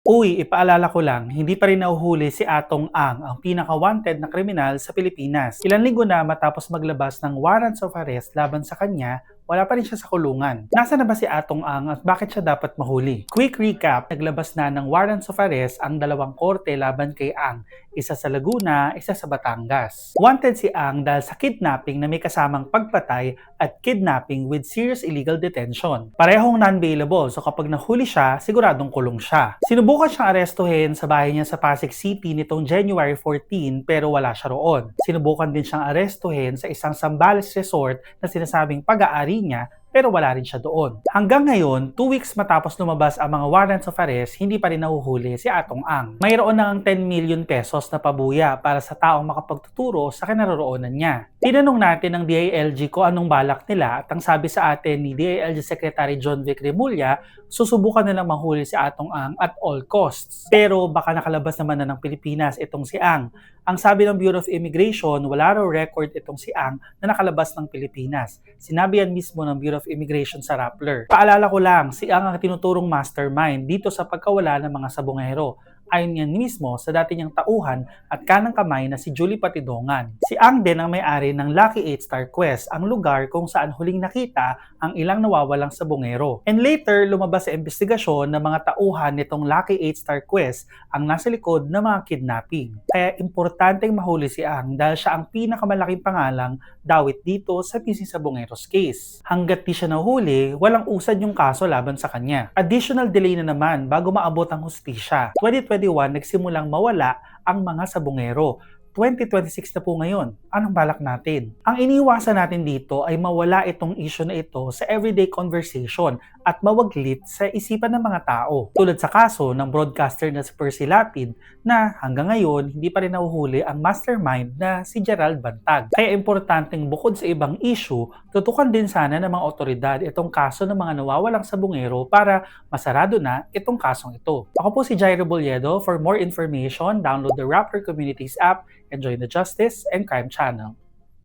Uy, ipaalala ko lang, hindi pa rin nahuhuli si Atong ang pinaka-wanted na kriminal sa Pilipinas. Ilang linggo na matapos maglabas ng warrants of arrest laban sa kanya, wala pa rin siya sa kulungan. Nasaan na ba si Atong Ang at bakit siya dapat mahuli? Quick recap, naglabas na ng warrants of arrest ang dalawang korte laban kay Ang, isa sa Laguna, isa sa Batangas. Wanted si Ang dahil sa kidnapping na may kasamang pagpatay at kidnapping with serious illegal detention. Parehong non-bailable, so kapag nahuli siya, siguradong kulong siya. Sinubukan siyang arestuhin sa bahay niya sa Pasig City nitong January 14 pero wala siya roon. Sinubukan din siyang arestuhin sa isang Zambales resort na sinasabing pag-aari niya pero wala rin siya doon. Hanggang ngayon, 2 weeks matapos lumabas ang mga warrants of arrest, hindi pa rin nahuhuli si Atong Ang. Mayroon na ang 10 million pesos na pabuya para sa taong makapagtuturo sa kinaroroonan niya. Tinanong natin ng DILG kung anong balak nila at ang sabi sa atin ni DILG Secretary John Vic Remulla, susubukan nilang mahuli si Atong Ang at all costs. Pero baka nakalabas naman na ng Pilipinas itong si Ang. Ang sabi ng Bureau of Immigration, wala raw record itong si Ang na nakalabas ng Pilipinas. Sinabi yan mismo ng Bureau of Immigration sa Rappler. Paalala ko lang, si Ang ang tinuturong mastermind dito sa pagkawala ng mga sabongero. Ayon yan mismo sa dati niyang tauhan at kanang kamay na si Julie Patidongan. Si Ang din ang may-ari ng Lucky 8 Star Quest, ang lugar kung saan huling nakita ang ilang nawawalang sabongero. And later, lumabas sa investigasyon ng mga tauhan nitong Lucky 8 Star Quest ang nasa likod ng mga kidnapping. Kaya importanteng mahuli si Ang dahil siya ang pinakamalaking pangalang dawit dito sa Missing Sabongeros case. Hanggat di siya nahuli, walang usad yung kaso laban sa kanya. Additional delay na naman bago maabot ang hustisya. 2021 nagsimulang mawala ang mga sabongero. 2026 na po ngayon. Anong balak natin? Ang iniiwasan natin dito ay mawala itong issue na ito sa everyday conversation at mawaglit sa isipan ng mga tao. Tulad sa kaso ng broadcaster na si Percy Lapid na hanggang ngayon hindi pa rin nahuhuli ang mastermind na si Gerald Bantag. Kaya importanteng bukod sa ibang issue, tutukan din sana ng mga otoridad itong kaso ng mga nawawalang sabongero para masarado na itong kasong ito. Ako po si Jairo Boliedo. For more information, download the Rappler Communities app and join the Justice and Crime channel.